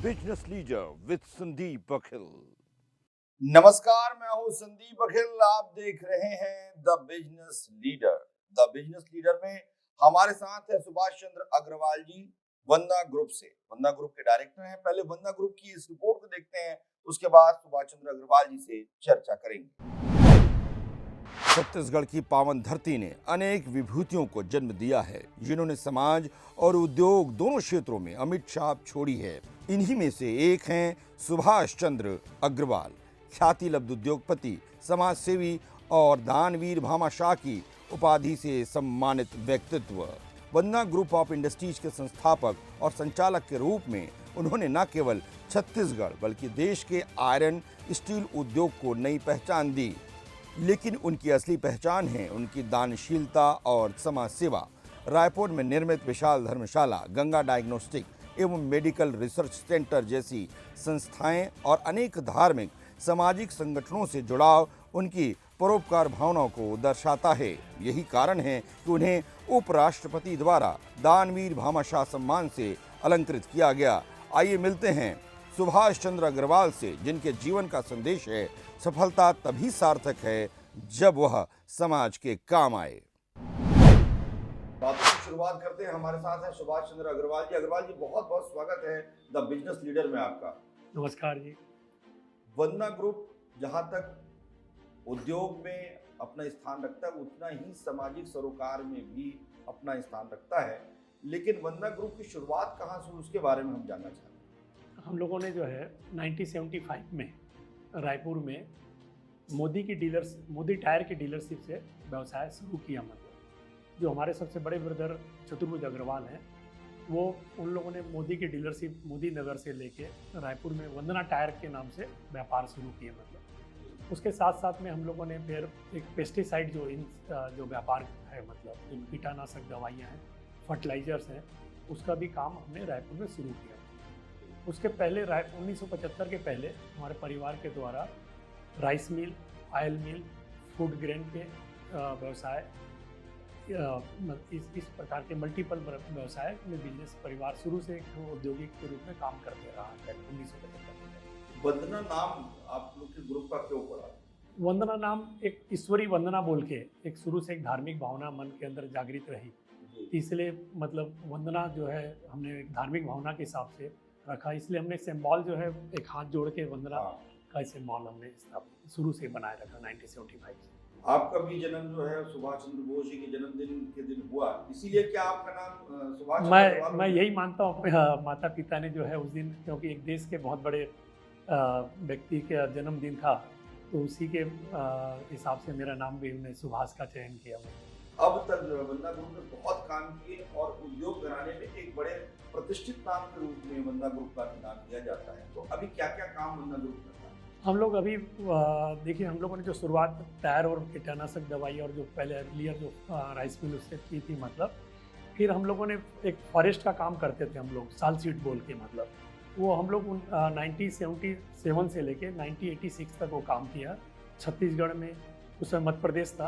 Business leader with Sandeep Baghel. नमस्कार, मैं हूं संदीप बघेल। आप देख रहे हैं the business leader. The business leader में हमारे साथ है सुभाष चंद्र अग्रवाल जी, वंदना ग्रुप से। वंदना ग्रुप के डायरेक्टर हैं। पहले वंदना ग्रुप की इस रिपोर्ट को देखते हैं, उसके बाद सुभाष चंद्र अग्रवाल जी से चर्चा करेंगे। छत्तीसगढ़ की पावन धरती ने अनेक विभूतियों को जन्म दिया है, जिन्होंने समाज और उद्योग दोनों क्षेत्रों में अमिट छाप छोड़ी है। इन्हीं में से एक हैं सुभाष चंद्र अग्रवाल, ख्याति लब्ध उद्योगपति, समाज सेवी और दानवीर भामाशाह की उपाधि से सम्मानित व्यक्तित्व। वंदना ग्रुप ऑफ इंडस्ट्रीज के संस्थापक और संचालक के रूप में उन्होंने न केवल छत्तीसगढ़ बल्कि देश के आयरन स्टील उद्योग को नई पहचान दी, लेकिन उनकी असली पहचान है उनकी दानशीलता और समाज सेवा। रायपुर में निर्मित विशाल धर्मशाला, गंगा डायग्नोस्टिक एवं मेडिकल रिसर्च सेंटर जैसी संस्थाएं और अनेक धार्मिक सामाजिक संगठनों से जुड़ाव उनकी परोपकार भावनाओं को दर्शाता है। यही कारण है कि उन्हें उपराष्ट्रपति द्वारा दानवीर भामाशाह सम्मान से अलंकृत किया गया। आइए मिलते हैं सुभाष चंद्र अग्रवाल से, जिनके जीवन का संदेश है सफलता तभी सार्थक है जब वह समाज के काम आए। बातों की शुरुआत करते हैं। हमारे साथ हैं सुभाष चंद्र अग्रवाल जी। अग्रवाल जी, बहुत बहुत स्वागत है द बिजनेस लीडर में आपका। नमस्कार जी। वंदना ग्रुप जहां तक उद्योग में अपना स्थान रखता है, उतना ही सामाजिक सरोकार में भी अपना स्थान रखता है। लेकिन वंदना ग्रुप की शुरुआत कहाँ से हुई, उसके बारे में हम जानना चाहते हैं। हम लोगों ने जो है 1975 में रायपुर में मोदी टायर की डीलरशिप से व्यवसाय शुरू किया। मतलब जो हमारे सबसे बड़े ब्रदर चतुर्भुज अग्रवाल हैं, वो उन लोगों ने मोदी की डीलरशिप मोदी नगर से लेके रायपुर में वंदना टायर के नाम से व्यापार शुरू किए। मतलब उसके साथ साथ में हम लोगों ने फिर एक पेस्टिसाइड जो व्यापार है, मतलब जो कीटनाशक दवाइयाँ हैं, फर्टिलाइजर्स हैं, उसका भी काम हमने रायपुर में शुरू किया। उसके पहले 1975 के पहले हमारे परिवार के द्वारा राइस मिल, ऑयल मिल, फूड ग्रेन के व्यवसाय, इस प्रकार के मल्टीपल व्यवसाय में बिजनेस परिवार शुरू से एक औद्योगिक के रूप में काम करते रहा है 1975 में। वंदना नाम आप लोग के ग्रुप का क्यों पड़ा? वंदना नाम एक ईश्वरी वंदना बोल के एक शुरू से एक धार्मिक भावना मन के अंदर जागृत रही, इसलिए मतलब वंदना जो है हमने एक धार्मिक भावना के हिसाब से रखा। इसलिए हमने सिंबल जो है एक हाथ जोड़ के वंदना का सिंबल हमने शुरू से बनाए रखा 1975 से। आपका भी जन्म जो है सुभाष चंद्र बोस जी के जन्मदिन के दिन हुआ, इसीलिए क्या आपका नाम सुभाष? मैं यही मानता हूँ माता पिता ने जो है उस दिन, क्योंकि एक देश के बहुत बड़े व्यक्ति का जन्मदिन था, तो उसी के हिसाब से मेरा नाम भी हमने सुभाष का चयन किया। अब तक वंदना ग्रुप ने बहुत काम किए और उद्योग घराने में एक बड़े प्रतिष्ठित नाम के रूप में वंदना ग्रुप का नाम दिया जाता है। तो अभी क्या क्या काम वंदना ग्रुप करता है? हम लोग अभी देखिए, हम लोगों ने जो शुरुआत टायर और कीटनाशक दवाई और जो पहले अर्लियर जो राइस मिल उससे की थी, मतलब फिर हम लोगों ने एक फॉरेस्ट का काम करते थे हम लोग, साल सीड बोल के। मतलब वो हम लोग 1977 से लेके 1986 तक वो काम किया छत्तीसगढ़ में। उस समय मध्य प्रदेश था,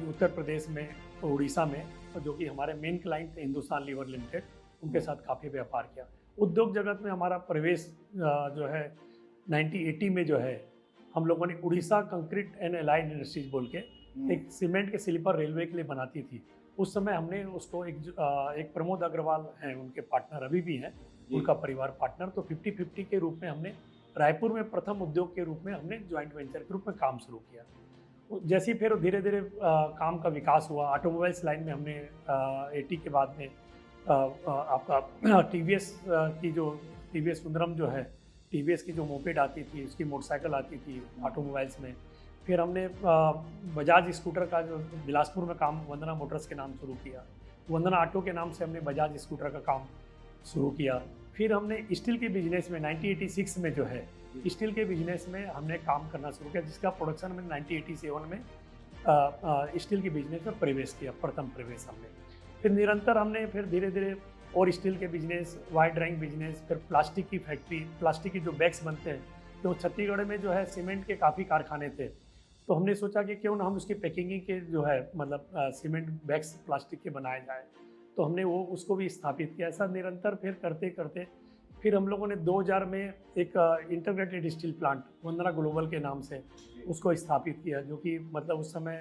उत्तर प्रदेश में, उड़ीसा में, जो कि हमारे मेन क्लाइंट थे हिंदुस्तान लीवर लिमिटेड, उनके साथ काफ़ी व्यापार किया। उद्योग जगत में हमारा प्रवेश जो है 1980 में जो है हम लोगों ने Orissa concrete and allied industries बोल के एक सीमेंट के स्लीपर रेलवे के लिए बनाती थी। उस समय हमने उसको एक प्रमोद अग्रवाल हैं, उनके पार्टनर अभी भी हैं, उनका परिवार पार्टनर, तो 50-50 के रूप में हमने रायपुर में प्रथम उद्योग के रूप में हमने ज्वाइंट वेंचर के रूप में काम शुरू किया। जैसे ही फिर धीरे धीरे काम का विकास हुआ, ऑटोमोबाइल्स लाइन में हमने 80 के बाद में आपका टीवीएस की जो टीवीएस सुंदरम जो है, टीवीएस की जो मोपेड आती थी, उसकी मोटरसाइकिल आती थी ऑटोमोबाइल्स में। फिर हमने बजाज स्कूटर का जो बिलासपुर में काम वंदना मोटर्स के नाम शुरू किया। वंदना ऑटो के नाम से हमने बजाज स्कूटर का काम शुरू किया। फिर हमने स्टील के बिजनेस में 1986 में जो है स्टील के बिजनेस में हमने काम करना शुरू किया, जिसका प्रोडक्शन में 1987 में स्टील के बिजनेस में प्रवेश किया, प्रथम प्रवेश हमने। फिर निरंतर हमने फिर धीरे धीरे और स्टील के बिजनेस, वायर ड्राइंग बिजनेस, फिर प्लास्टिक की फैक्ट्री, प्लास्टिक की जो बैग्स बनते हैं, तो छत्तीसगढ़ में जो है सीमेंट के काफ़ी कारखाने थे, तो हमने सोचा कि क्यों ना हम उसकी पैकिंग के जो है मतलब सीमेंट बैग्स प्लास्टिक के बनाए जाए, तो हमने वो उसको भी स्थापित किया। ऐसा निरंतर फिर करते करते फिर हम लोगों ने 2000 में एक इंटीग्रेटेड स्टील प्लांट वंदना ग्लोबल के नाम से उसको स्थापित किया, जो कि मतलब उस समय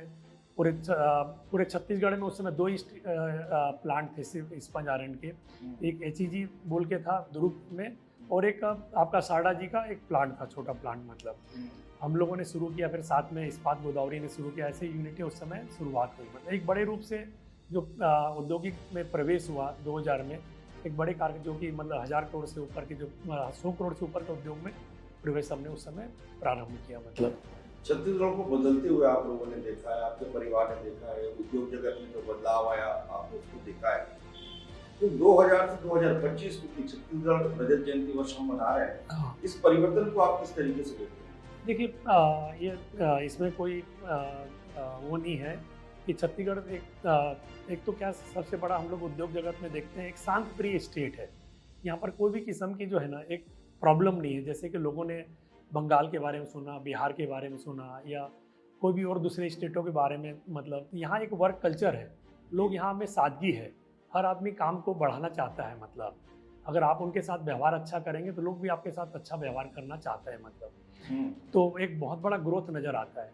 पूरे छत्तीसगढ़ में उस समय 2 प्लांट थे सिर्फ स्पंज आयरन के। एक HEG बोल के था दुर्ग में, और एक आपका सारडा जी का एक प्लांट था, छोटा प्लांट मतलब हम लोगों ने शुरू किया। फिर साथ में इस्पात गोदावरी ने शुरू किया। ऐसे यूनिटें उस समय शुरुआत हुई। मतलब एक बड़े रूप से जो औद्योगिक में प्रवेश हुआ 2000 में, एक बड़े कार्य जो कि मतलब 1000 करोड़ से ऊपर के, जो 100 करोड़ से ऊपर के उद्योग में प्रवेश हमने उस समय प्रारंभ किया। मतलब छत्तीसगढ़ को बदलते हुए आप लोगों ने देखा है, आपके परिवार ने देखा है, उद्योग जगत में जो बदलाव आया आपने उसको देखा है। तो 2000 से 2025 को छत्तीसगढ़ रजत जयंती वर्ष हम मना रहे हैं, इस परिवर्तन को आप किस तरीके से देखते हैं? देखिए, ये इसमें कोई वो नहीं है कि छत्तीसगढ़ एक तो क्या सबसे बड़ा हम लोग उद्योग जगत में देखते हैं, एक शांत प्रिय स्टेट है। यहाँ पर कोई भी किस्म की जो है ना एक प्रॉब्लम नहीं है। जैसे कि लोगों ने बंगाल के बारे में सुना, बिहार के बारे में सुना, या कोई भी और दूसरे स्टेटों के बारे में, मतलब यहाँ एक वर्क कल्चर है। लोग यहाँ में सादगी है, हर आदमी काम को बढ़ाना चाहता है। मतलब अगर आप उनके साथ व्यवहार अच्छा करेंगे तो लोग भी आपके साथ अच्छा व्यवहार करना चाहते हैं। मतलब तो एक बहुत बड़ा ग्रोथ नज़र आता है।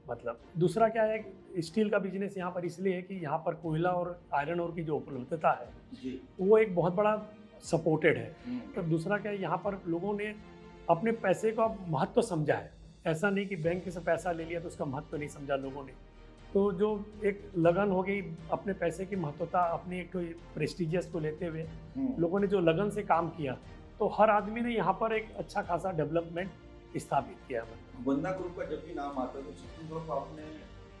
मतलब दूसरा क्या है, स्टील का बिजनेस यहाँ पर इसलिए है कि यहाँ पर कोयला और आयरन ओर की जो उपलब्धता है जी। वो एक बहुत बड़ा सपोर्टेड है। तो दूसरा क्या है, यहाँ पर लोगों ने अपने पैसे का महत्व समझा है। ऐसा नहीं कि बैंक से पैसा ले लिया तो उसका महत्व नहीं समझा लोगों ने। तो जो एक लगन हो गई अपने पैसे की महत्वता, अपनी एक तो प्रेस्टिजियस को लेते हुए लोगों ने जो लगन से काम किया, तो हर आदमी ने यहाँ पर एक अच्छा खासा डेवलपमेंट स्थापित किया। वंदना ग्रुप का जब भी नाम आता है तो छत्तीसगढ़ को आपने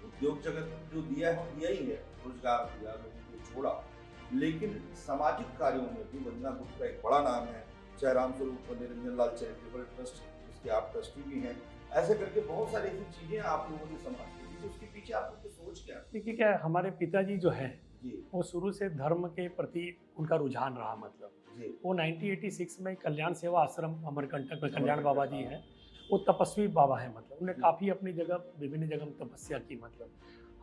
उद्योग जगत जो दिया है दिया ही है, रोजगार दिया, लोगों को छोड़ा, लेकिन सामाजिक कार्यों में भी वंदना ग्रुप का एक बड़ा नाम है। चाहे राम स्वरूप निरंजन लाल चैरिटेबल ट्रस्ट, जिसके आप ट्रस्टी भी हैं, ऐसे करके बहुत सारी ऐसी चीजें आप लोगों ने समाज की। तो उसके पीछे आपकी सोच क्या है? देखिए, क्या हमारे पिताजी जो हैं जी, वो शुरू से धर्म के प्रति उनका रुझान रहा। मतलब जी, वो 1986 में कल्याण सेवा आश्रम अमरकंटक में कल्याण बाबा जी हैं, वो तपस्वी बाबा है। मतलब उन्हें काफ़ी अपनी जगह विभिन्न जगह में तपस्या की। मतलब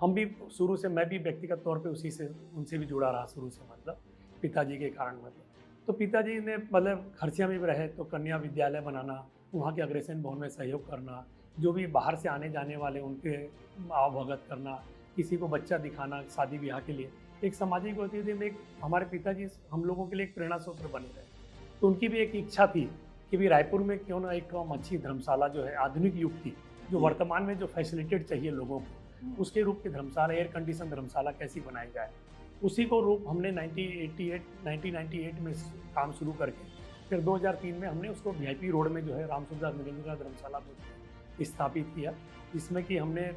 हम भी शुरू से, मैं भी व्यक्तिगत तौर पे उनसे भी जुड़ा रहा शुरू से, मतलब पिताजी के कारण। मतलब तो पिताजी ने मतलब खर्चिया में भी रहे तो कन्या विद्यालय बनाना, वहाँ के अग्रसेन भवन में सहयोग करना, जो भी बाहर से आने जाने वाले उनके आवभगत करना, किसी को बच्चा दिखाना शादी ब्याह के लिए, एक सामाजिक गतिविधि में एक हमारे पिताजी हम लोगों के लिए एक प्रेरणा स्रोत बने रहे। तो उनकी भी एक इच्छा थी कि भी रायपुर में क्यों ना एक अच्छी धर्मशाला जो है आधुनिक युग की, जो वर्तमान में जो फैसिलिटेट चाहिए लोगों को, उसके रूप की धर्मशाला, एयर कंडीशन धर्मशाला कैसी बनाई जाए, उसी को रूप हमने 1998 में काम शुरू करके फिर 2003 में हमने उसको VIP रोड में जो है राम सुविधा निरंजन धर्मशाला स्थापित किया, जिसमें कि हमने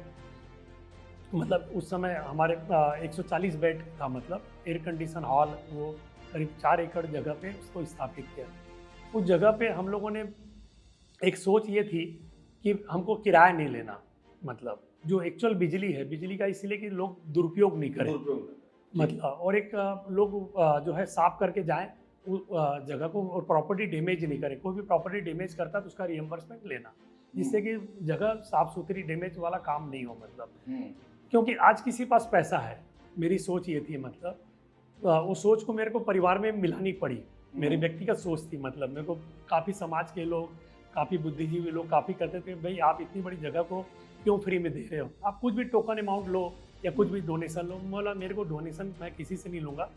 मतलब उस समय हमारे 140 बेड था, मतलब एयर कंडीशन हॉल, वो करीब 4 एकड़ जगह पे उसको स्थापित किया। उस जगह पे हम लोगों ने एक सोच ये थी कि हमको किराया नहीं लेना, मतलब जो एक्चुअल बिजली है, बिजली का इसलिए कि लोग दुरुपयोग नहीं करें, मतलब और एक लोग जो है साफ करके जाएं उस जगह को, और प्रॉपर्टी डैमेज नहीं करें। कोई भी प्रॉपर्टी डैमेज करता तो उसका रिएम्बर्समेंट लेना, जिससे कि जगह साफ सुथरी, डैमेज वाला काम नहीं हो। मतलब क्योंकि आज किसी पास पैसा है, मेरी सोच ये थी। मतलब वो सोच को मेरे को परिवार में मिलानी पड़ी, मेरी व्यक्तिगत सोच थी। मतलब मेरे को काफ़ी समाज के लोग, काफ़ी बुद्धिजीवी लोग काफ़ी करते थे, भाई आप इतनी बड़ी जगह को क्यों फ्री में दे रहे हो, आप कुछ भी टोकन अमाउंट लो या कुछ भी डोनेशन लो। बोला मेरे को डोनेशन मैं किसी से नहीं लूँगा,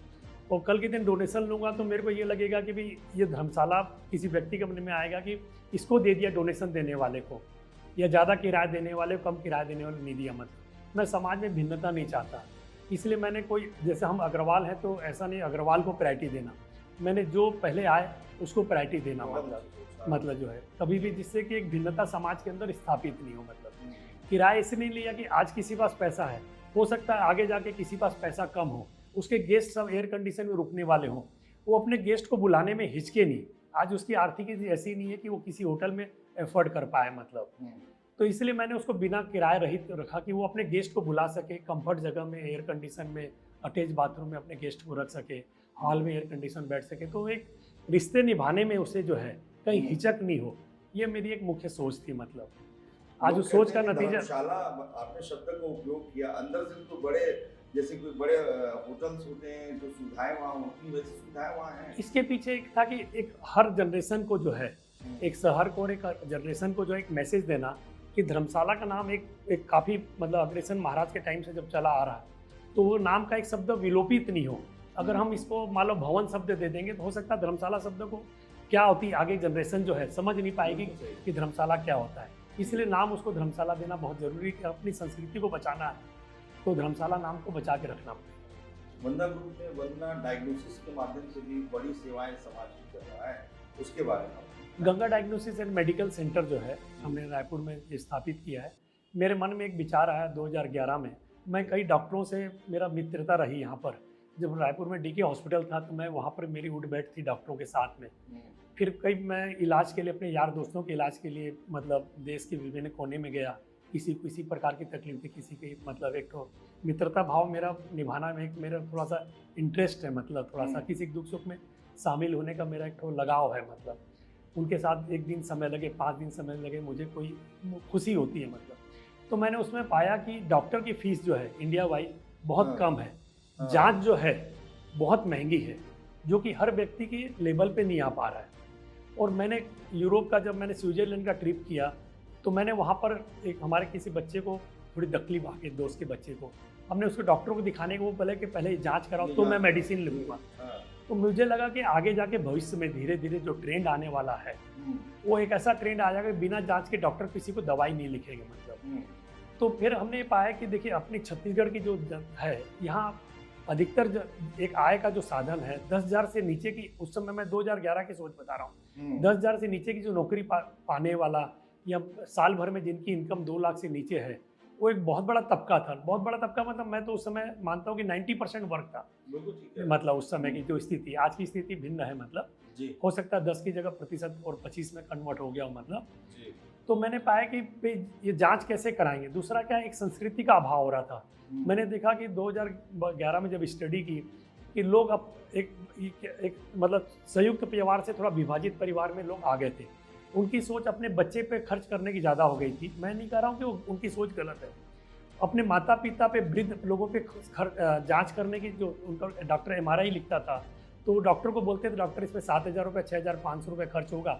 और कल के दिन डोनेशन लूँगा तो मेरे को ये लगेगा कि भाई ये धर्मशाला किसी व्यक्ति के मन में आएगा कि इसको दे दिया डोनेशन देने वाले को, या ज़्यादा किराया देने वाले को कम किराया देने वाले नहीं दिया। मतलब मैं समाज में भिन्नता नहीं चाहता, इसलिए मैंने कोई, जैसे हम अग्रवाल हैं तो ऐसा नहीं अग्रवाल को प्रायोरिटी देना, मैंने जो पहले आए उसको प्रायोरिटी देना। मतलब जो है कभी भी, जिससे कि एक भिन्नता समाज के अंदर स्थापित नहीं हो। मतलब किराया इसलिए नहीं लिया कि आज किसी पास पैसा है, हो सकता है आगे जाके किसी पास पैसा कम हो, उसके गेस्ट सब एयर कंडीशन में रुकने वाले हों, वो अपने गेस्ट को बुलाने में हिचके नहीं। आज उसकी आर्थिक ऐसी नहीं है कि वो किसी होटल में एफर्ड कर पाए। मतलब तो इसलिए मैंने उसको बिना किराए रहित रखा कि वो अपने गेस्ट को बुला सके, कंफर्ट जगह में, एयर कंडीशन में, अटैच बाथरूम में अपने गेस्ट को रख सके, हॉल में एयर कंडीशन बैठ सके, तो एक रिश्ते निभाने में उसे जो है कहीं हिचक नहीं हो, ये मेरी एक मुख्य सोच थी। मतलब आज उस सोच का नतीजा, धर्मशाला आपने शब्द का उपयोग किया, अंदर से तो बड़े जैसे कोई बड़े होटल्स होते हैं तो सुविधाएं वहाँ होती हैं, वैसी सुविधाएं वहाँ हैं? इसके पीछे एक था कि एक हर जनरेशन को जो है, एक शहर को और एक जनरेशन को जो एक मैसेज देना कि धर्मशाला का नाम एक काफ़ी मतलब अग्रसेन महाराज के टाइम से जब चला आ रहा है, तो वो नाम का एक शब्द विलोपित नहीं हो। अगर हम इसको मान लो भवन शब्द दे देंगे तो हो सकता है धर्मशाला शब्द को क्या होती है आगे जनरेशन जो है समझ नहीं पाएगी कि धर्मशाला क्या होता है। इसलिए नाम उसको धर्मशाला देना बहुत ज़रूरी है कि अपनी संस्कृति को बचाना है तो धर्मशाला नाम को बचा के रखना पड़ेगा। वंदना ग्रुप में वंदना डायग्नोसिस के माध्यम से भी बड़ी सेवाएं समाज की कर रहा है, उसके बारे में। Ganga diagnosis and medical centre जो है हमने रायपुर में स्थापित किया है। मेरे मन में एक विचार आया 2011 में, मैं कई डॉक्टरों से मेरा मित्रता रही यहाँ पर। जब रायपुर में डीके हॉस्पिटल था तो मैं वहाँ पर मेरी उठ बैठ थी डॉक्टरों के साथ में। फिर कई मैं इलाज के लिए अपने यार दोस्तों के इलाज के लिए मतलब देश के विभिन्न कोने में गया। किसी को इसी प्रकार की तकलीफ थी, किसी की मतलब एक तो मित्रता भाव मेरा निभाना में एक मेरा थोड़ा सा इंटरेस्ट है, मतलब थोड़ा सा किसी दुख सुख में शामिल होने का मेरा एक तो लगाव है। मतलब उनके साथ एक दिन समय लगे, 5 दिन समय लगे, मुझे कोई खुशी होती है। मतलब तो मैंने उसमें पाया कि डॉक्टर की फीस जो है इंडिया वाइज बहुत कम है, जांच जो है बहुत महंगी है, जो कि हर व्यक्ति के लेवल पे नहीं आ पा रहा है। और मैंने यूरोप का जब मैंने स्विट्जरलैंड का ट्रिप किया तो मैंने वहाँ पर एक हमारे किसी बच्चे को थोड़ी तकलीफ आ गई, दोस्त के बच्चे को, हमने उसको डॉक्टर को दिखाने को वो बोले कि पहले जांच कराओ तो मैं मेडिसिन लूँगा। तो मुझे लगा कि आगे जाके भविष्य में धीरे धीरे जो ट्रेंड आने वाला है वो एक ऐसा ट्रेंड आ जाएगा बिना जांच के डॉक्टर किसी को दवाई नहीं लिखेंगे। मतलब तो फिर हमने पाया कि देखिए अपनी छत्तीसगढ़ की जो है यहाँ अधिकतर एक आय का जो साधन है 10,000 से नीचे की, उस समय मैं 2011 की सोच बता रहा हूँ, 10,000 से नीचे की जो नौकरी पाने वाला या साल भर में जिनकी इनकम 2 लाख से नीचे है वो एक बहुत बड़ा तबका था। बहुत बड़ा तबका मतलब मैं तो उस समय मानता हूँ कि 90% वर्क था। मतलब उस समय की जो स्थिति, आज की स्थिति भिन्न है। मतलब हो सकता है 10 की जगह प्रतिशत और 25 में कन्वर्ट हो गया हो। मतलब तो मैंने पाया कि ये जांच कैसे कराएंगे। दूसरा क्या, एक संस्कृति का अभाव हो रहा था। मैंने देखा कि 2011 में जब स्टडी की कि लोग अब एक मतलब संयुक्त परिवार से थोड़ा विभाजित परिवार में लोग आ गए थे। उनकी सोच अपने बच्चे पे खर्च करने की ज़्यादा हो गई थी। मैं नहीं कह रहा हूँ कि उनकी सोच गलत है। अपने माता पिता पे, वृद्ध लोगों पे जांच करने की, जो उनका डॉक्टर MRI लिखता था तो डॉक्टर को बोलते थे डॉक्टर इस पर 7,000 रुपये 6,500 रुपये खर्च होगा,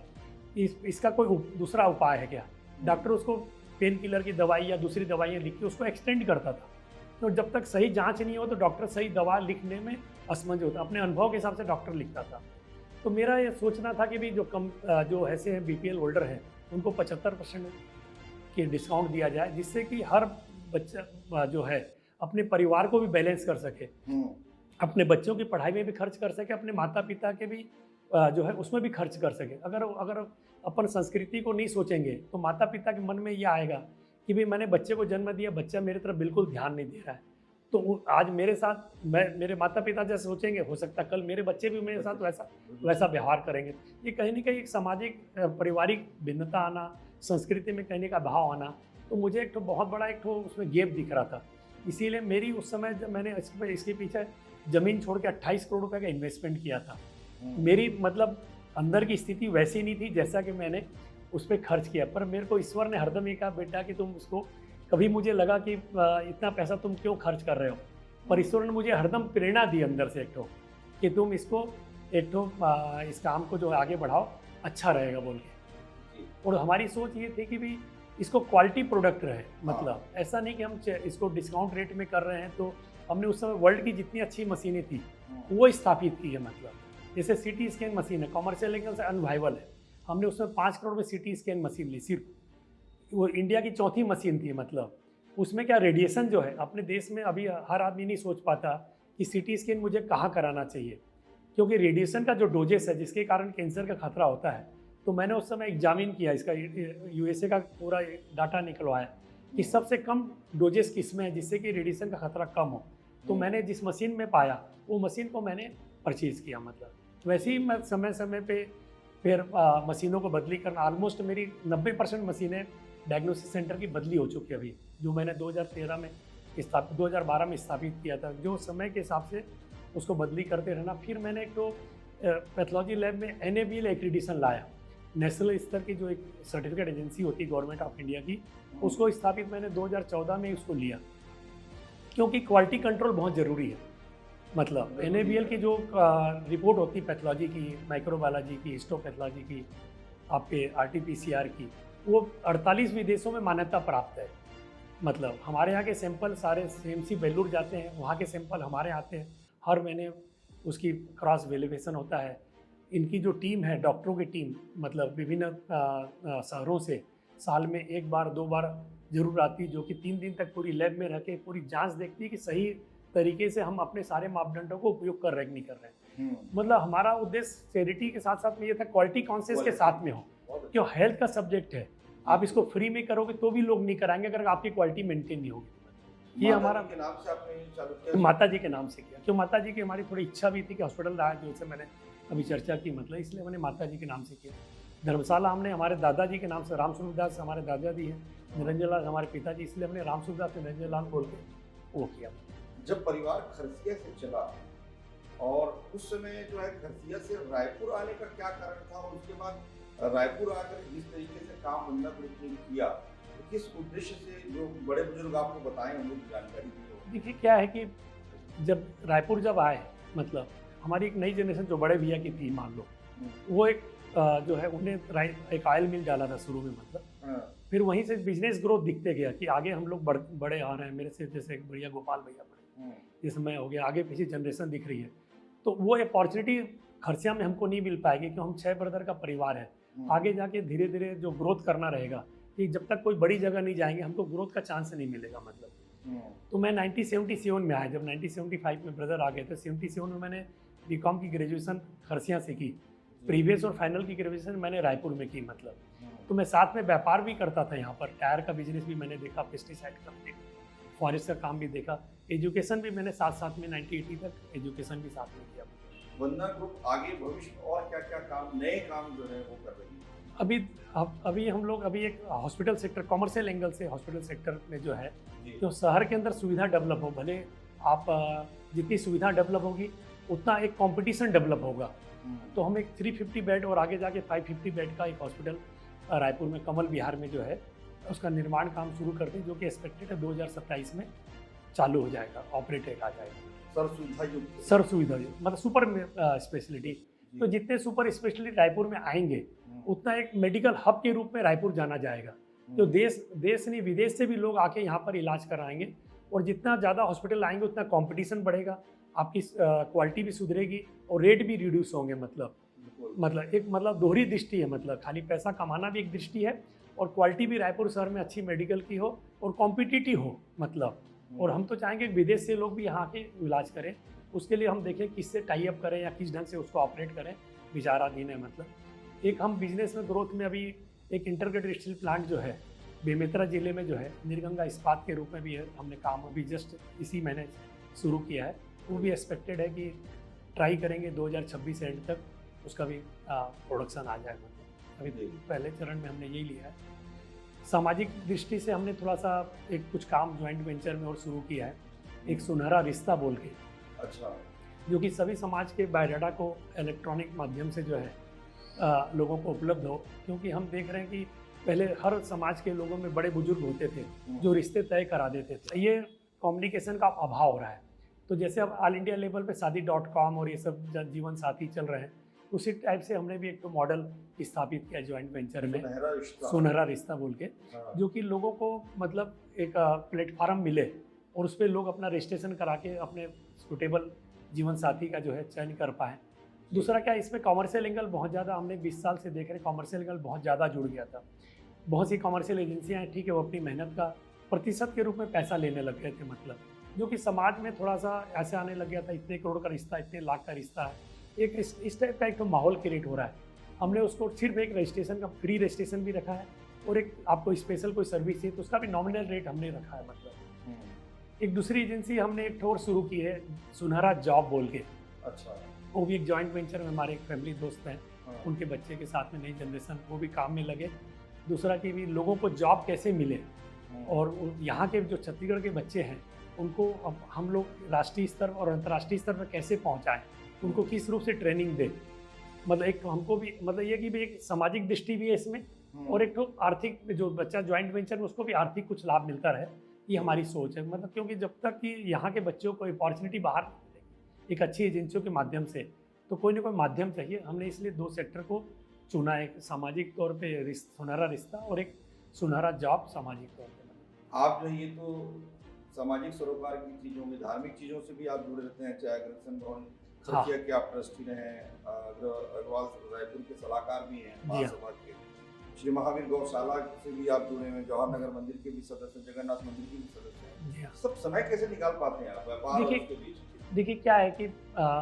इसका कोई दूसरा उपाय है क्या। डॉक्टर उसको पेन किलर की दवाई या दूसरी दवाइयाँ लिख के उसको एक्सटेंड करता था। तो जब तक सही जांच नहीं हो तो डॉक्टर सही दवा लिखने में असमंज होता, अपने अनुभव के हिसाब से डॉक्टर लिखता था। तो मेरा ये सोचना था कि भी जो ऐसे हैं BPL होल्डर हैं उनको 75% के डिस्काउंट दिया जाए, जिससे कि हर बच्चा जो है अपने परिवार को भी बैलेंस कर सके, अपने बच्चों की पढ़ाई में भी खर्च कर सके, अपने माता पिता के भी जो है उसमें भी खर्च कर सके। अगर अपन संस्कृति को नहीं सोचेंगे तो माता पिता के मन में यह आएगा कि भाई मैंने बच्चे को जन्म दिया, बच्चा मेरी तरफ बिल्कुल ध्यान नहीं दे रहा है। तो आज मेरे साथ मेरे माता पिता जैसे सोचेंगे, हो सकता है कल मेरे बच्चे भी मेरे साथ वैसा व्यवहार करेंगे। ये कहीं ना कहीं एक सामाजिक पारिवारिक भिन्नता आना, संस्कृति में कहने का भाव आना, तो मुझे एक तो बहुत बड़ा एक तो उसमें गैप दिख रहा था। इसीलिए मेरी उस समय जब मैंने इसके पीछे ज़मीन छोड़ के 28 करोड़ रुपये का इन्वेस्टमेंट किया था। मेरी मतलब अंदर की स्थिति वैसी नहीं थी जैसा कि मैंने उस पर खर्च किया, पर मेरे को ईश्वर ने हरदम ये कहा बेटा कि तुम उसको, कभी मुझे लगा कि इतना पैसा तुम क्यों खर्च कर रहे हो, पर ईश्वर ने मुझे हरदम प्रेरणा दी अंदर से एक तो कि तुम इसको एक तो इस काम को जो आगे बढ़ाओ, अच्छा रहेगा बोल के। और हमारी सोच ये थी कि भी इसको क्वालिटी प्रोडक्ट रहे, मतलब ऐसा नहीं कि हम इसको डिस्काउंट रेट में कर रहे हैं। तो हमने उस समय वर्ल्ड की जितनी अच्छी मशीनें थी वो स्थापित की है। मतलब जैसे CT स्कैन मशीन है, कॉमर्शियल लेवल से अनवाइबल है, हमने उसमें 5 करोड़ में CT स्कैन मशीन ली, सिर्फ वो इंडिया की चौथी मशीन थी। मतलब उसमें क्या रेडिएशन जो है अपने देश में अभी हर आदमी नहीं सोच पाता कि CT स्कैन मुझे कहाँ कराना चाहिए, क्योंकि रेडिएशन का जो डोजेस है जिसके कारण कैंसर का खतरा होता है। तो मैंने उस समय एग्जामिन किया, इसका USA का पूरा डाटा निकलवाया कि सबसे कम डोजेस किस में है जिससे कि रेडिएशन का खतरा कम हो। तो मैंने जिस मशीन में पाया वो मशीन को मैंने परचेज़ किया। मतलब वैसे ही मैं समय समय पे फिर मशीनों को बदली करना, ऑलमोस्ट मेरी 90% मशीनें डायग्नोसिस सेंटर की बदली हो चुकी है अभी, जो मैंने 2013 में 2012 में स्थापित किया था। जो समय के हिसाब से उसको बदली करते रहना। फिर मैंने एक तो पैथोलॉजी लैब में NABL एक्रीडिशन लाया, नेशनल स्तर की जो एक सर्टिफिकेट एजेंसी होती है गवर्नमेंट ऑफ इंडिया की, उसको स्थापित मैंने 2014 में उसको लिया। क्योंकि क्वालिटी कंट्रोल बहुत ज़रूरी है। मतलब NABL की जो रिपोर्ट होती है पैथोलॉजी की, माइक्रोबायोलॉजी की, हिस्टोपैथोलॉजी की, आपके RT-PCR की, वो 48 विदेशों में मान्यता प्राप्त है। मतलब हमारे यहाँ के सैंपल सारे CMC बेलूर जाते हैं, वहाँ के सैंपल हमारे आते हैं, हर महीने उसकी क्रॉस वेरिफिकेशन होता है। इनकी जो टीम है, डॉक्टरों की टीम, मतलब विभिन्न शहरों से साल में 1 बार 2 बार जरूर आती, जो कि 3 दिन तक पूरी लैब में रह के पूरी जांच देखती है कि सही तरीके से हम अपने सारे मापदंडों को उपयोग कर रहे हैं कि नहीं कर रहे हैं। मतलब हमारा उद्देश्य चैरिटी के साथ साथ में ये था क्वालिटी कॉन्शियस के साथ में हो, क्यों हेल्थ का सब्जेक्ट है। आप इसको फ्री में करोगे तो भी लोग नहीं कराएंगे अगर आपकी क्वालिटी मेंटेन नहीं होगी। ये हमारा के नाम से आपने चालू किया? माता जी के नाम से किया, क्यों माता जी की हमारी थोड़ी इच्छा भी थी कि हॉस्पिटल आए, जैसे मैंने अभी चर्चा की, मतलब इसलिए मैंने माता जी के नाम से किया। धर्मशाला हमने हमारे दादाजी के नाम से, राम सूरदास हमारे दादाजी हैं, निरंजन लाल हमारे पिताजी, इसलिए हमने राम सूरदास निरंजन लाल बोल के वो किया। जब परिवार खरसिया से चला और उस समय जो है खरसिया से रायपुर आने का क्या कारण था, और उसके बाद रायपुर आकर जिस तरीके से काम वंदना ग्रुप ने किया, तो किस उद्देश्य से, जो बड़े बुजुर्ग आपको बताएं हम लोग जानकारी दी? देखिए क्या है कि जब रायपुर जब आए, मतलब हमारी एक नई जनरेशन जो बड़े भैया की थी, मान लो वो एक जो है उन्हें एक ऑयल मिल डाला था शुरू में, मतलब फिर वहीं से बिजनेस ग्रोथ दिखते गया कि आगे हम लोग बड़े आ रहे हैं। मेरे से जैसे एक बढ़िया गोपाल भैया बड़े, इस समय हो गया, आगे पीछे जनरेशन दिख रही है, तो वो अपॉर्चुनिटी खरसिया में हमको नहीं मिल पाएगी, क्योंकि हम 6 ब्रदर का परिवार है। आगे जाके धीरे धीरे जो ग्रोथ करना रहेगा, कि जब तक कोई बड़ी जगह नहीं जाएंगे हमको ग्रोथ का चांस नहीं मिलेगा। मतलब तो मैं 1977 में आया, जब 1975 में ब्रदर आ गए थे, 77 में मैंने BCom की ग्रेजुएशन खरसिया से की, प्रीवियस और फाइनल की ग्रेजुएशन मैंने रायपुर में की। मतलब तो मैं साथ में व्यापार भी करता था, यहाँ पर टायर का बिजनेस भी मैंने देखा, पेस्टिसाइड का देखा, फॉरेस्ट का काम भी देखा, एजुकेशन भी मैंने साथ साथ में 1980 तक एजुकेशन भी साथ में किया। वंदना ग्रुप आगे भविष्य में और क्या क्या काम, नए काम जो है वो कर रही है? अभी हम लोग एक हॉस्पिटल सेक्टर, कॉमर्शियल एंगल से हॉस्पिटल सेक्टर में जो है, तो शहर के अंदर सुविधा डेवलप हो, भले आप जितनी सुविधा डेवलप होगी उतना एक कंपटीशन डेवलप होगा। तो हम एक 350 बेड और आगे जाके 550 बेड का एक हॉस्पिटल रायपुर में कमल विहार में जो है उसका निर्माण काम शुरू करते हैं, जो कि एक्सपेक्टेड है 2027 में चालू हो जाएगा, ऑपरेटेड आ जाएगा। सर सुविधा युक्त मतलब सुपर स्पेशलिटी। तो जितने सुपर स्पेशलिटी रायपुर में आएंगे उतना एक मेडिकल हब के रूप में रायपुर जाना जाएगा। तो देश नहीं विदेश से भी लोग आके यहाँ पर इलाज कराएंगे, और जितना ज़्यादा हॉस्पिटल आएंगे उतना कंपटीशन बढ़ेगा, आपकी क्वालिटी भी सुधरेगी और रेट भी रिड्यूस होंगे। मतलब दोहरी दृष्टि है, मतलब खाली पैसा कमाना भी एक दृष्टि है, और क्वालिटी भी रायपुर शहर में अच्छी मेडिकल की हो और कॉम्पिटिटिव हो। मतलब और हम तो चाहेंगे विदेश से लोग भी यहाँ के इलाज करें, उसके लिए हम देखें किससे टाई अप करें या किस ढंग से उसको ऑपरेट करें, विचाराधीन है। मतलब एक हम बिजनेस में ग्रोथ में अभी एक इंटीग्रेटेड स्टील प्लांट जो है बेमेतरा जिले में जो है निर्गंगा इस्पात के रूप में भी है, हमने काम अभी जस्ट इसी महीने शुरू किया है। वो भी एक्सपेक्टेड है कि ट्राई करेंगे 2026 एंड तक उसका भी प्रोडक्शन आ जाएगा। अभी पहले चरण में हमने यही लिया है। सामाजिक दृष्टि से हमने थोड़ा सा एक कुछ काम ज्वाइंट वेंचर में और शुरू किया है, एक सुनहरा रिश्ता बोल के, अच्छा, जो कि सभी समाज के बायोडाटा को इलेक्ट्रॉनिक माध्यम से जो है लोगों को उपलब्ध हो। क्योंकि हम देख रहे हैं कि पहले हर समाज के लोगों में बड़े बुजुर्ग होते थे जो रिश्ते तय करा देते थे, ये कम्युनिकेशन का अभाव हो रहा है। तो जैसे अब ऑल इंडिया लेवल पे शादी.com और ये सब जीवन साथी चल रहे हैं, उसी टाइप से हमने भी एक तो मॉडल स्थापित किया ज्वाइंट वेंचर में, सुनहरा रिश्ता बोल के, जो कि लोगों को मतलब एक प्लेटफार्म मिले और उस पर लोग अपना रजिस्ट्रेशन करा के अपने सुटेबल जीवन साथी का जो है चयन कर पाएँ। दूसरा क्या, इसमें कॉमर्शियल एंगल बहुत ज़्यादा हमने 20 साल से देख रहे, कॉमर्शियल एंगल बहुत ज़्यादा जुड़ गया था। बहुत सी कॉमर्शियल एजेंसियाँ हैं, ठीक है, वो अपनी मेहनत का प्रतिशत के रूप में पैसा लेने लग गए थे, मतलब जो कि समाज में थोड़ा सा ऐसे आने लग गया था, इतने करोड़ का रिश्ता, इतने लाख का रिश्ता है, एक इस टाइप का एक तो माहौल क्रिएट हो रहा है। हमने उसको सिर्फ एक रजिस्ट्रेशन का फ्री रजिस्ट्रेशन भी रखा है, और एक आपको स्पेशल कोई सर्विस है तो उसका भी नॉमिनल रेट हमने रखा है। मतलब एक दूसरी एजेंसी हमने एक ठोर शुरू की है, सुनहरा जॉब बोल के। अच्छा, वो भी एक जॉइंट वेंचर में हमारे एक फैमिली दोस्त हैं, उनके बच्चे के साथ में नई जनरेशन वो भी काम में लगे। दूसरा कि भी लोगों को जॉब कैसे मिले, और यहाँ के जो छत्तीसगढ़ के बच्चे हैं उनको अब हम लोग राष्ट्रीय स्तर और अंतर्राष्ट्रीय स्तर पर कैसे पहुँचाएँ, उनको किस रूप से ट्रेनिंग दें। मतलब एक हमको भी मतलब ये कि भी एक सामाजिक दृष्टि भी है इसमें, और एक तो आर्थिक, जो बच्चा ज्वाइंट वेंचर में उसको भी आर्थिक कुछ लाभ मिलता रहे, ये हमारी सोच है। मतलब क्योंकि जब तक कि यहाँ के बच्चों को अपॉर्चुनिटी बाहर नहीं मिलेगी एक अच्छी एजेंसियों के माध्यम से, तो कोई ना कोई माध्यम चाहिए। हमने इसलिए 2 सेक्टर को चुना, एक सामाजिक तौर पे सुनहरा रिश्ता और एक सुनहरा जॉब सामाजिक तौर पे। आप जो ये तो सामाजिक सरोकार की चीज़ों में, धार्मिक चीज़ों से भी आप जुड़े रहते हैं, चाहे अग्रसेन भवन सचिया के आप ट्रस्टी रहे हैं, अग्रवाल रायपुर के सलाहकार भी हैं महासभा के, श्री महावीर गौशाला से भी आप जुड़े हुए हैं, जवाहर नगर मंदिर के भी सदस्य, जगन्नाथ मंदिर के भी सदस्य हैं। सब समय कैसे निकाल पाते हैं आप व्यापार और उसके बीच? देखिए क्या है कि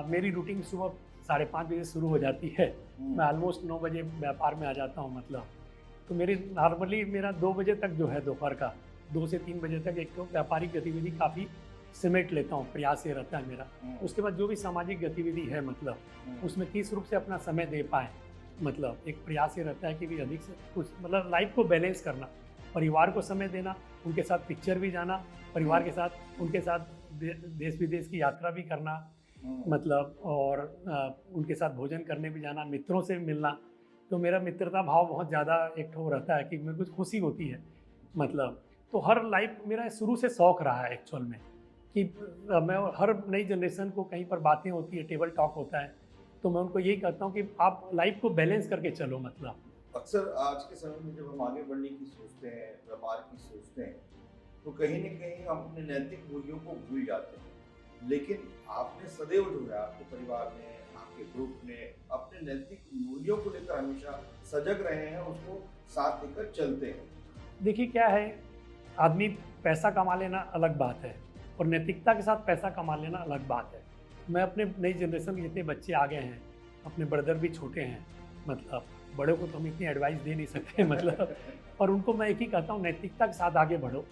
मेरी रूटीन सुबह 5:30 बजे शुरू हो जाती है। मैं ऑलमोस्ट 9 बजे व्यापार में आ जाता हूँ। मतलब तो मेरी नॉर्मली मेरा 2 बजे तक जो है दोपहर का 2 से 3 बजे तक एक तो व्यापारिक गतिविधि काफ़ी सिमेट लेता हूँ, प्रयास ये रहता है मेरा। उसके बाद जो भी सामाजिक गतिविधि है मतलब उसमें किस रूप से अपना समय दे पाएँ, मतलब एक प्रयास ये रहता है कि भी अधिक से कुछ मतलब लाइफ को बैलेंस करना, परिवार को समय देना, उनके साथ पिक्चर भी जाना, परिवार के साथ उनके साथ देश विदेश की यात्रा भी करना, मतलब और उनके साथ भोजन करने भी जाना, मित्रों से मिलना। तो मेरा मित्रता भाव बहुत ज़्यादा एक ठो रहता है कि मेरे को खुशी होती है। मतलब तो हर लाइफ मेरा शुरू से शौक़ रहा है एक्चुअल में कि मैं हर नई जनरेशन को कहीं पर बातें होती है, टेबल टॉक होता है, तो मैं उनको यही कहता हूँ कि आप लाइफ को बैलेंस करके चलो। मतलब अक्सर आज के समय में जब हम आगे बढ़ने की सोचते हैं, व्यापार की सोचते हैं, तो कहीं न कहीं हम अपने नैतिक मूल्यों को भूल जाते हैं। लेकिन आपने सदैव जो है आपके परिवार में, आपके ग्रुप ने अपने नैतिक मूल्यों को लेकर हमेशा सजग रहे हैं, उसको साथ लेकर चलते हैं। देखिए क्या है, आदमी पैसा कमा लेना अलग बात है और नैतिकता के साथ पैसा कमा लेना अलग बात है। मैं अपने नई जनरेशन के जितने बच्चे आ गए हैं, अपने ब्रदर भी छोटे हैं, मतलब बड़ों को तो हम इतनी एडवाइस दे नहीं सकते मतलब, और उनको मैं एक ही कहता हूँ नैतिकता के साथ आगे बढ़ो।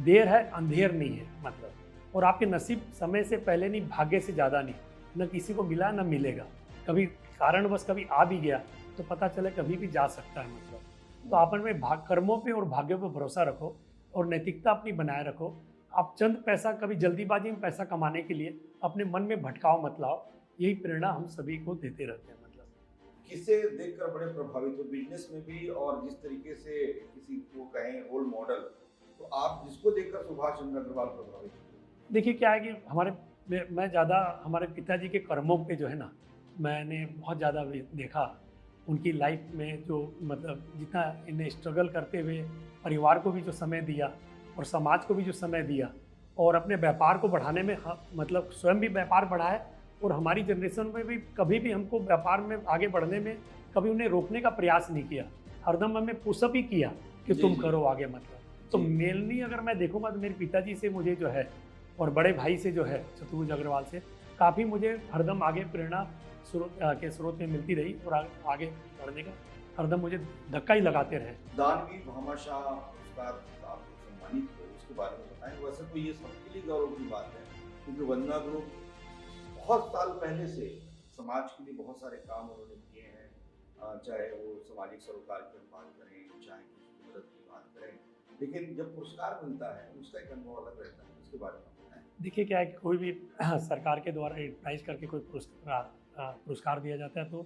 देर है अंधेर नहीं है मतलब, और आपके नसीब समय से पहले नहीं, भाग्य से ज़्यादा नहीं, न किसी को मिला न मिलेगा। कभी कारणवश कभी आ भी गया तो पता चले कभी भी जा सकता है। मतलब तो अपन में कर्मों पे और भाग्यों पे भरोसा रखो और नैतिकता अपनी बनाए रखो। आप चंद पैसा, कभी जल्दीबाजी में पैसा कमाने के लिए अपने मन में भटकाव मत लाओ। यही प्रेरणा हम सभी को देते रहते हैं। मतलब किसे देखकर बड़े प्रभावित हो बिजनेस में भी, और जिस तरीके से किसी को कहें रोल मॉडल, तो आप जिसको देखकर सुभाष चंद्र अग्रवाल प्रभावित हो? देखिए क्या है कि मैं ज़्यादा हमारे पिताजी के कर्मों पे जो है ना, मैंने बहुत ज़्यादा देखा उनकी लाइफ में, जो मतलब जितना इन्हें स्ट्रगल करते हुए परिवार को भी जो समय दिया और समाज को भी जो समय दिया और अपने व्यापार को बढ़ाने में मतलब स्वयं भी व्यापार बढ़ाए और हमारी जनरेशन में भी कभी भी हमको व्यापार में आगे बढ़ने में कभी उन्हें रोकने का प्रयास नहीं किया। हरदम हमें पुशअप ही किया कि तुम करो आगे। मतलब तो मेनली अगर मैं देखूँगा तो मेरे पिताजी से मुझे जो है और बड़े भाई से जो है शत्रुघ्न अग्रवाल से काफ़ी मुझे हरदम आगे प्रेरणा के स्रोत में मिलती रही और आगे बढ़ने का हरदम मुझे धक्का ही लगाते रहे। दानवीर भामाशाह पुरस्कार आपको सम्मानित हुए, उसके बारे में बताएं। वैसे तो ये सबके लिए गौरव की बात है, क्योंकि वंदना ग्रुप बहुत साल पहले से समाज के लिए बहुत सारे काम उन्होंने किए हैं, चाहे वो सामाजिक सरोकार की बात करें, चाहे किसी की मदद की बात करें, लेकिन जब पुरस्कार मिलता है उसका एक अनुभव अलग रहता है। उसके बारे में बताएं। देखिए क्या है कि कोई भी सरकार के द्वारा एडवर्टाइज करके कोई पुरस्कार दिया जाता है तो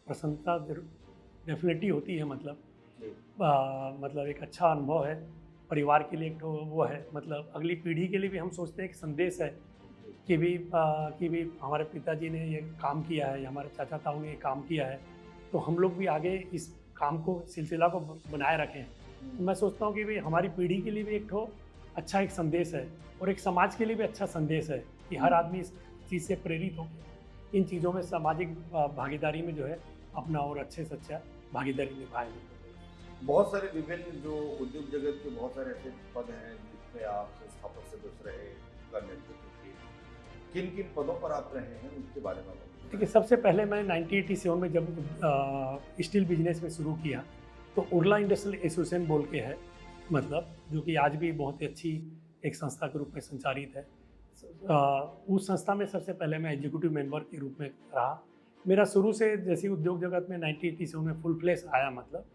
प्रसन्नता डेफिनेटली होती है। मतलब एक अच्छा अनुभव है परिवार के लिए, एक तो वो है, मतलब अगली पीढ़ी के लिए भी हम सोचते हैं एक संदेश है कि भी हमारे पिताजी ने ये काम किया है या हमारे चाचा ताऊ ने ये काम किया है, तो हम लोग भी आगे इस काम को, सिलसिला को बनाए रखें। मैं सोचता हूँ कि भी हमारी पीढ़ी के लिए भी एक तो अच्छा एक संदेश है और एक समाज के लिए भी अच्छा संदेश है कि हर आदमी इस चीज़ से प्रेरित हो इन चीज़ों में सामाजिक भागीदारी में जो है अपना और अच्छे से अच्छा भागीदारी निभाए। बहुत सारे विभिन्न जो उद्योग जगत के बहुत सारे ऐसे पद हैं जिसमें आप संस्थापक सदस्य रहे, नेतृत्व किए, किन किन पदों पर आप रहे हैं उसके बारे में बताइए। देखिए सबसे पहले मैंने 1987 में जब स्टील बिजनेस में शुरू किया तो उर्ला इंडस्ट्रियल एसोसिएशन बोल के है, मतलब जो कि आज भी बहुत ही अच्छी एक संस्था के रूप में संचालित है। उस संस्था में सबसे पहले मैं एग्जीक्यूटिव मेंबर के रूप में रहा। मेरा शुरू से जैसे उद्योग जगत में 1987 में फुल फ्लैश आया, मतलब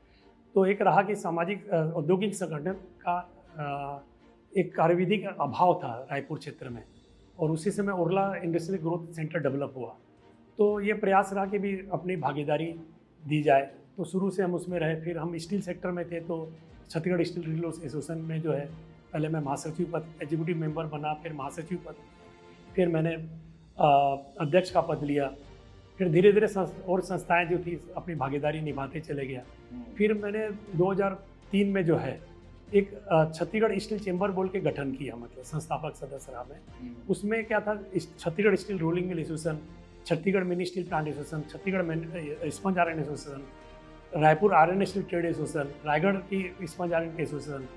तो एक रहा कि सामाजिक औद्योगिक संगठन का एक कार्यविधि का अभाव था रायपुर क्षेत्र में, और उसी समय Urla industrial growth centre develop हुआ। तो ये प्रयास रहा कि भी अपनी भागीदारी दी जाए, तो शुरू से हम उसमें रहे। फिर हम स्टील सेक्टर में थे तो छत्तीसगढ़ स्टील डीलर्स एसोसिएशन में जो है पहले मैं महासचिव पद, एग्जीक्यूटिव मेंबर बना, फिर महासचिव पद, फिर मैंने अध्यक्ष का पद लिया। फिर धीरे धीरे और संस्थाएं जो थी अपनी भागीदारी निभाते चले गया। फिर मैंने 2003 में जो है एक छत्तीसगढ़ स्टील चेंबर बोल के गठन किया, मतलब संस्थापक सदस्य रहा मैं। उसमें क्या था, Chhattisgarh steel rolling mill association, Chhattisgarh mini steel plant association, Chhattisgarh sponge iron association, Raipur iron steel trade association, Raigarh की स्पंज आयरन एसोसिएशन,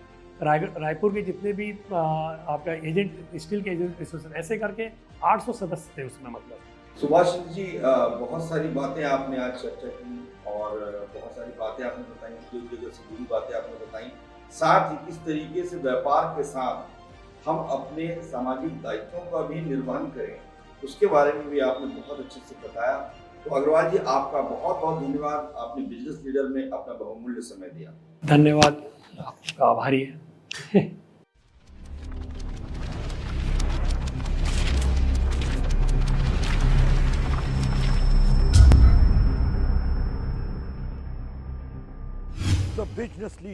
रायपुर के जितने भी आपका एजेंट स्टील के एजेंट एसोसिएशन, ऐसे करके 800 सदस्य थे उसमें। मतलब सुभाष चंद्र जी, बहुत सारी बातें आपने आज चर्चा की और बहुत सारी बातें आपने बताई, उद्योग से जुड़ी बातें आपने बताई, साथ ही किस तरीके से व्यापार के साथ हम अपने सामाजिक दायित्वों का भी निर्वहन करें, उसके बारे में भी आपने बहुत अच्छे से बताया। तो अग्रवाल जी, आपका बहुत बहुत धन्यवाद, आपने बिजनेस लीडर में अपना बहुमूल्य समय दिया। धन्यवाद, आपका आभारी है। The business leader